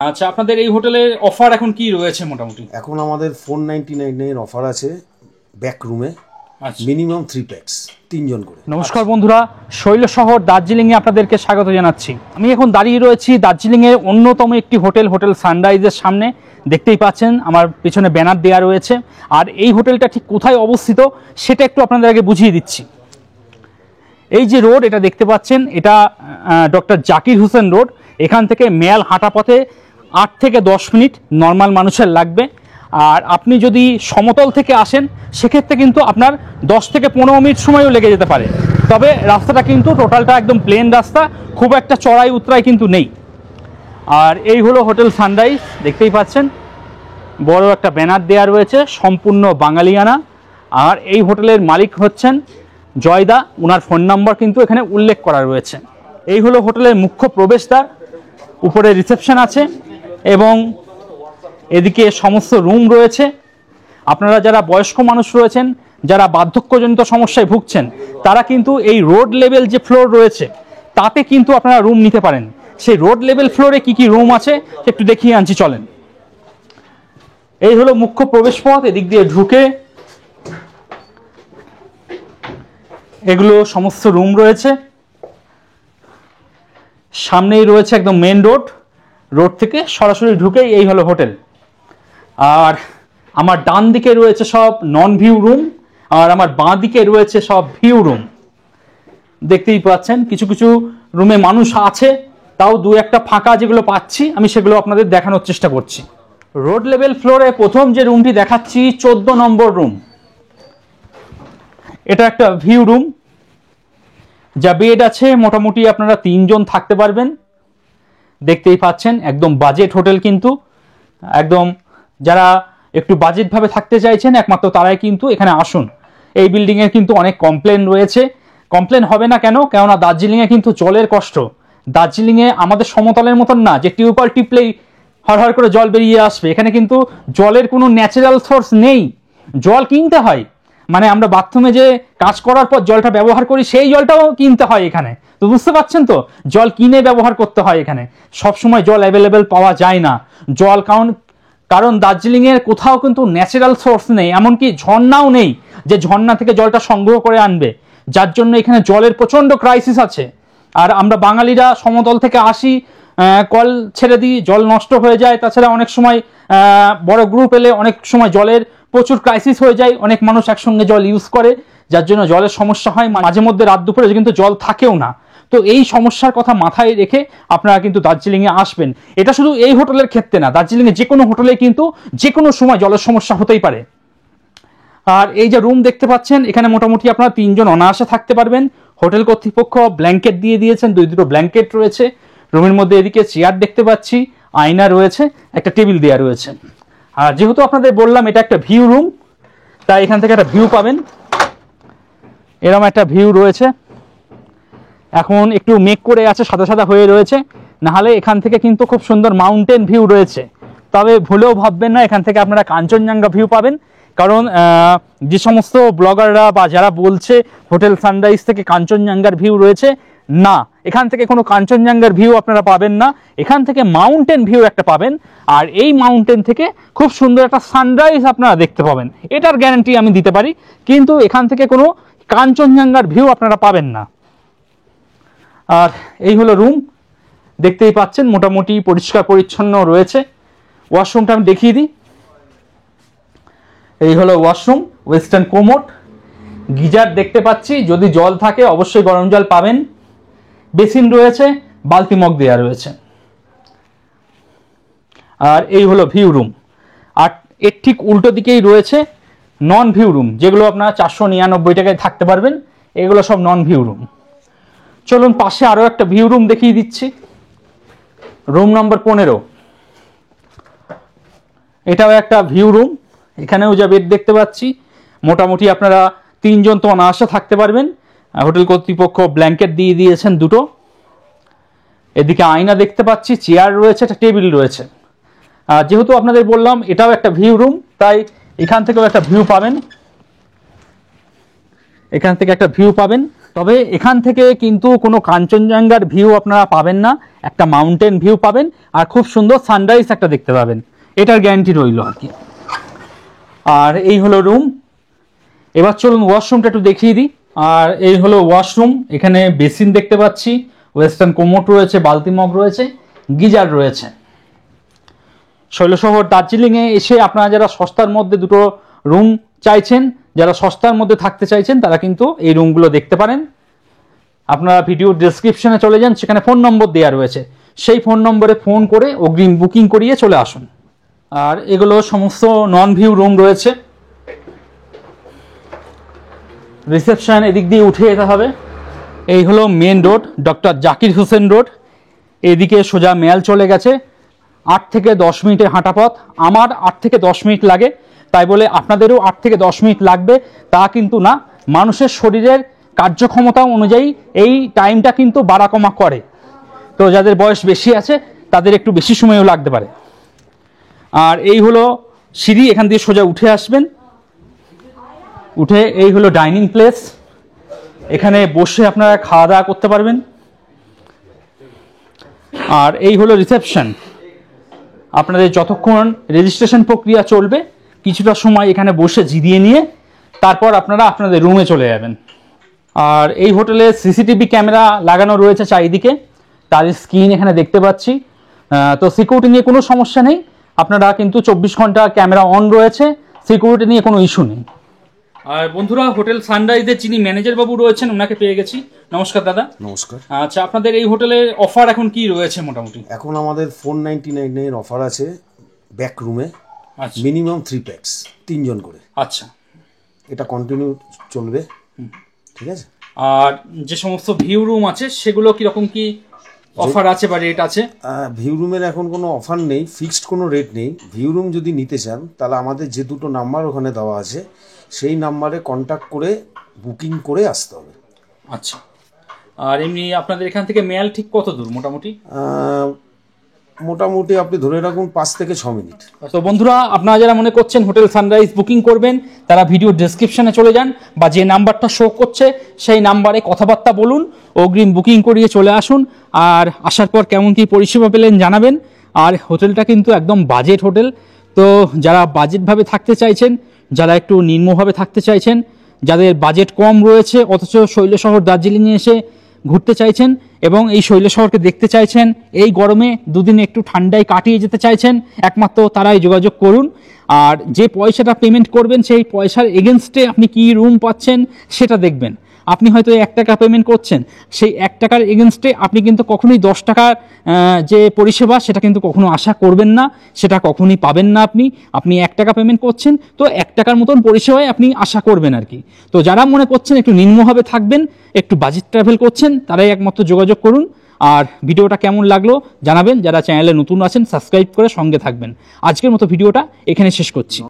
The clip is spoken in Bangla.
আচ্ছা, আপনাদের এই হোটেলের অফার এখন কি রয়েছে মোটামুটি? এখন আমাদের 499 এর অফার আছে ব্যাক রুমে, মিনিমাম 3 প্যাক্স, 3 জন করে। নমস্কার বন্ধুরা, শৈল শহর দার্জিলিংয়ে আপনাদেরকে স্বাগত জানাচ্ছি। আমি এখন দাঁড়িয়ে রয়েছি দার্জিলিংয়ের অন্যতম একটি হোটেল সানরাইজের সামনে। দেখতেই পাচ্ছেন আমার পিছনে ব্যানার দেওয়া রয়েছে। আর এই হোটেলটা ঠিক কোথায় অবস্থিত সেটা একটু আপনাদের আগে বুঝিয়ে দিচ্ছি। এই যে রোড এটা দেখতে পাচ্ছেন, এটা ডক্টর জাকির হোসেন রোড। এখান থেকে মেয়াল হাঁটা পথে 8 থেকে 10 মিনিট নর্মাল মানুষের লাগবে। আর আপনি যদি সমতল থেকে আসেন সেক্ষেত্রে কিন্তু আপনার 10 থেকে 15 মিনিট সময়ও লেগে যেতে পারে। তবে রাস্তাটা কিন্তু টোটালটা একদম প্লেন রাস্তা, খুব একটা চড়াই উতরাই কিন্তু নেই। আর এই হলো হোটেল সানরাইজ, দেখতেই পাচ্ছেন বড় একটা ব্যানার দেওয়া রয়েছে, সম্পূর্ণ বাঙালিয়ানা। আর এই হোটেলের মালিক হচ্ছেন জয়দা, ওনার ফোন নাম্বার কিন্তু এখানে উল্লেখ করা রয়েছে। এই হলো হোটেলের মুখ্য প্রবেশদ্বার, উপরে রিসেপশন আছে এবং এদিকে সমস্ত রুম রয়েছে। আপনারা যারা বয়স্ক মানুষ রয়েছেন, যারা বার্ধক্যজনিত সমস্যায় ভুগছেন, তারা কিন্তু এই রোড লেভেল যে ফ্লোর রয়েছে তাতে কিন্তু আপনারা রুম নিতে পারেন। সেই রোড লেভেল ফ্লোরে কি কি রুম আছে একটু দেখিয়ে আনছি, চলেন। এই হলো মুখ্য প্রবেশ পথ, এদিক দিয়ে ঢুকে এগুলো সমস্ত রুম রয়েছে। সামনেই রয়েছে একদম মেন রোড, রোড থেকে সরাসরি ঢুকেই এই হলো হোটেল। আর আমার ডান দিকে রয়েছে সব নন ভিউ রুম, আর আমার বাঁ দিকে রয়েছে সব ভিউ রুম। দেখতেই পাচ্ছেন কিছু কিছু রুমে মানুষ আছে, তাও দু একটা ফাঁকা যেগুলো পাচ্ছি আমি সেগুলো আপনাদের দেখানোর চেষ্টা করছি। রোড লেভেল ফ্লোরে প্রথম যে রুমটি দেখাচ্ছি 14 নম্বর রুম। এটা একটা ভিউ রুম, যা বেড আছে মোটামুটি আপনারা 3 জন থাকতে পারবেন। দেখতেই পাচ্ছেন একদম বাজেট হোটেল, কিন্তু একদম যারা একটু বাজেটভাবে থাকতে চাইছেন একমাত্র তারাই কিন্তু এখানে আসুন। এই বিল্ডিংয়ের কিন্তু অনেক কমপ্লেন রয়েছে, কমপ্লেন হবে না কেন, কেননা দার্জিলিংয়ে কিন্তু জলের কষ্ট। দার্জিলিংয়ে আমাদের সমতলের মতন না যে টিউবওয়েল টিপলেই হরহর করে জল বেরিয়ে আসবে। এখানে কিন্তু জলের কোনো ন্যাচারাল সোর্স নেই, জল কিনতে হয়। মানে আমরা বাথরুমে যে কাজ করার পর জলটা ব্যবহার করি সেই জলটাও কিনতে হয় এখানে। তো বুঝতে পারছেন তো, জল কিনে ব্যবহার করতে হয় এখানে, সবসময় জল অ্যাভেলেবেল পাওয়া যায় না। জল কারণ দার্জিলিংয়ের কোথাও কিন্তু ন্যাচারাল সোর্স নেই, এমনকি ঝর্ণাও নেই যে ঝর্ণা থেকে জলটা সংগ্রহ করে আনবে, যার জন্য এখানে জলের প্রচণ্ড ক্রাইসিস আছে। আর আমরা বাঙালিরা সমতল থেকে আসি, কল ছেড়ে দিই, জল নষ্ট হয়ে যায়। তাছাড়া অনেক সময় বড় গ্রুপ এলে অনেক সময় জলের প্রচুর ক্রাইসিস হয়ে যায়, অনেক মানুষ একসঙ্গে জল ইউজ করে, যার জন্য জলের সমস্যা হয়। মাঝে মধ্যে রাত দুপুরে কিন্তু জল থাকেও না। তো এই সমস্যার কথা মাথায় রেখে আপনারা কিন্তু দার্জিলিংয়ে আসবেন। এটা শুধু এই হোটেলের ক্ষেত্রে না, দার্জিলিংয়ে যে কোনো হোটেলে কিন্তু যে কোনো সময় জলের সমস্যা হতেই পারে। আর এই যে রুম দেখতে পাচ্ছেন, এখানে মোটামুটি আপনারা 3 জন অনায়াসে থাকতে পারবেন। হোটেল কর্তৃপক্ষ ব্ল্যাঙ্কেট দিয়ে দিয়েছেন, দুটো ব্ল্যাঙ্কেট রয়েছে রুমের মধ্যে। এদিকে চেয়ার দেখতে পাচ্ছি, আয়না রয়েছে, একটা টেবিল দেওয়া রয়েছে। আর যেহেতু আপনাদের বললাম এটা একটা ভিউ রুম, তাই এখান থেকে একটা ভিউ পাবেন। এরকম একটা ভিউ রয়েছে। এখন একটু মেঘ করে আছে, সাদা সাদা হয়ে রয়েছে, নাহলে এখান থেকে কিন্তু খুব সুন্দর মাউন্টেন ভিউ রয়েছে। তবে ভুলেও ভাববেন না এখান থেকে আপনারা কাঞ্চনজঙ্ঘা ভিউ পাবেন, কারণ যে সমস্ত ব্লগাররা বা যারা বলছে হোটেল সানরাইজ থেকে কাঞ্চনজঙ্ঘার ভিউ রয়েছে, না, এখান থেকে কোনো কাঞ্চনজঙ্ঘার ভিউ আপনারা পাবেন না। এখান থেকে মাউন্টেন ভিউ একটা পাবেন, আর এই মাউন্টেন থেকে খুব সুন্দর একটা সানরাইজ আপনারা দেখতে পাবেন, এটার গ্যারান্টি আমি দিতে পারি। কিন্তু এখান থেকে কোনো কাঞ্চনজঙ্ঘার ভিউ আপনারা পাবেন না। আর এই হলো রুম, দেখতেই পাচ্ছেন মোটামুটি পরিষ্কার পরিচ্ছন্ন রয়েছে। ওয়াশরুমটা আমি দেখিয়ে দিই। এই হলো ওয়াশরুম, ওয়েস্টার্ন কোমোড, গিজার দেখতে পাচ্ছি, যদি জল থাকে অবশ্যই গরম জল পাবেন। বেসিন রয়েছে, বালতি মগ দেওয়া রয়েছে। আর এই হলো ভিউ রুম। আর এর ঠিক উল্টো দিকেই রয়েছে নন ভিউ রুম, যেগুলো আপনারা 499 টাকায় থাকতে পারবেন। এগুলো সব নন ভিউ রুম। চলুন পাশে আরো একটা ভিউ রুম দেখিয়ে দিচ্ছি, রুম নম্বর 15। এটাও একটা ভিউ রুম, এখানেও যা বেড দেখতে পাচ্ছি, মোটামুটি আপনারা 3 জন তো অনায়াসে থাকতে পারবেন। হোটেল কর্তৃপক্ষ ব্ল্যাঙ্কেট দিয়ে দিয়েছেন দুটো। এদিকে আয়না দেখতে পাচ্ছি, চেয়ার রয়েছে, একটা টেবিল রয়েছে। যেহেতু আপনাদের বললাম এটাও একটা ভিউ রুম, তাই এখান থেকেও একটা ভিউ পাবেন, এখান থেকে একটা ভিউ পাবেন। তবে এখান থেকে কিন্তু কোনো কাঞ্চনজঙ্ঘার ভিউ আপনারা পাবেন না, একটা মাউন্টেন ভিউ পাবেন আর খুব সুন্দর সানরাইজ একটা দেখতে পাবেন, এটার গ্যারান্টি রইল আর কি। আর এই হলো রুম। এবার চলুন ওয়াশরুমটা একটু দেখিয়ে দিই। আর এই হলো ওয়াশরুম, এখানে বেসিন দেখতে পাচ্ছি, ওয়েস্টার্ন কোমোট রয়েছে, বালতি মগ রয়েছে, গিজার রয়েছে। শৈলশহর দার্জিলিংয়ে এসে আপনারা যারা সস্তার মধ্যে দুটো রুম চাইছেন, যারা সস্তার মধ্যে থাকতে চাইছেন, তারা কিন্তু এই রুমগুলো দেখতে পারেন। আপনারা ভিডিও ডেসক্রিপশনে চলে যান, সেখানে ফোন নম্বর দেওয়া রয়েছে, সেই ফোন নম্বরে ফোন করে অগ্রিম বুকিং করিয়ে চলে আসুন। আর এগুলো সমস্ত নন ভিউ রুম রয়েছে। রিসেপশন এদিক দিয়ে উঠে যেতে হবে। এই হলো main road, doctor Zakir Hussain road. এদিকে সোজা মেল চলে গেছে, 8 থেকে 10 মিনিটের হাঁটা পথ। আমার 8 থেকে 10 মিনিট লাগে, তাই বলে আপনাদেরও 8 থেকে 10 মিনিট লাগবে তা কিন্তু না। মানুষের শরীরের কার্যক্ষমতা অনুযায়ী এই টাইমটা কিন্তু বাড়া কমা করে। তো যাদের বয়স বেশি আছে তাদের একটু বেশি সময়ও লাগতে পারে। আর এই হলো সিঁড়ি, এখান দিয়ে সোজা উঠে আসবেন। উঠে এই হলো ডাইনিং প্লেস, এখানে বসে আপনারা খাওয়া দাওয়া করতে পারবেন। আর এই হলো রিসেপশন। আপনাদের যতক্ষণ রেজিস্ট্রেশন প্রক্রিয়া চলবে কিছুটা সময় এখানে বসে জিরিয়ে নিয়ে তারপর আপনারা আপনাদের রুমে চলে যাবেন। আর এই হোটেলে সিসিটিভি ক্যামেরা লাগানো রয়েছে চারিদিকে, তার স্ক্রিন এখানে দেখতে পাচ্ছি। তো সিকিউরিটি নিয়ে কোনো সমস্যা নেই, আপনারা কিন্তু 24 ঘন্টা ক্যামেরা অন রয়েছে, সিকিউরিটি নিয়ে কোনো ইস্যু নেই। আর বন্ধুরা, হোটেল সানরাইজের যিনি ম্যানেজার বাবু রয়েছেন ওনাকে পেয়ে গেছি। নমস্কার দাদা। নমস্কার। আচ্ছা, আপনাদের এই হোটেলের অফার এখন কি রয়েছে মোটামুটি? এখন আমাদের 499 এর অফার আছে ব্যাক রুমে, মিনিমাম 3 প্যাক্স, 3 জন করে। আচ্ছা, এটা কন্টিনিউ চলবে, ঠিক আছে। আর যে সমস্ত ভিউ রুম আছে সেগুলো কিরকম কি অফার আছে বা রেট আছে? ভিউ রুমের এখন কোনো অফার নেই, ফিক্সড কোনো রেট নেই। ভিউ রুম যদি নিতে চান তাহলে আমাদের যে দুটো নাম্বার ওখানে দেওয়া আছে সেই নাম্বারে কন্ট্যাক্ট করে বুকিং করে আসতে হবে। আচ্ছা, আর এমনি আপনাদের এখান থেকে মেল ঠিক কত দূর মোটামুটি? মোটামুটি আপনি ধরে রাখুন 5 থেকে 6 মিনিট। তো বন্ধুরা, আপনারা যারা মনে করছেন হোটেল সানরাইজ বুকিং করবেন তারা ভিডিও ডেসক্রিপশনে চলে যান বা যে নাম্বারটা শো করছে সেই নাম্বারে কথাবার্তা বলুন, অগ্রিম বুকিং করিয়ে চলে আসুন। আর আসার পর কেমন কি পরিষেবা পেলেন জানাবেন। আর হোটেলটা কিন্তু একদম বাজেট হোটেল, তো যারা বাজেটভাবে থাকতে চাইছেন, যারা একটু নিম্নভাবে থাকতে চাইছেন, যাদের বাজেট কম রয়েছে অথচ শৈলশহর দার্জিলিংয়ে এসে ঘুরতে চাইছেন এবং এই শৈলশহরকে দেখতে চাইছেন, এই গরমে দুদিন একটু ঠান্ডায় কাটিয়ে যেতে চাইছেন, একমাত্র তারাই যোগাযোগ করুন। আর যে পয়সাটা পেমেন্ট করবেন সেই পয়সার এগেনস্টে আপনি কি রুম পাচ্ছেন সেটা দেখবেন। আপনি হয়তো 1 টাকা পেমেন্ট করছেন, সেই 1 টাকার এগেনস্টে আপনি কিন্তু কখনোই 10 টাকার যে পরিষেবা সেটা কিন্তু কখনো আশা করবেন না, সেটা কখনোই পাবেন না। আপনি 1 টাকা পেমেন্ট করছেন, তো 1 টাকার মতন পরিষেবায় আপনি আশা করবেন আর কি। তো যারা মনে করছেন একটু নিম্নভাবে থাকবেন, একটু বাজেট ট্রাভেল করছেন, তারাই একমাত্র যোগাযোগ করুন। আর ভিডিওটা কেমন লাগলো জানাবেন। যারা চ্যানেলে নতুন আছেন সাবস্ক্রাইব করে সঙ্গে থাকবেন। আজকের মতো ভিডিওটা এখানে শেষ করছি।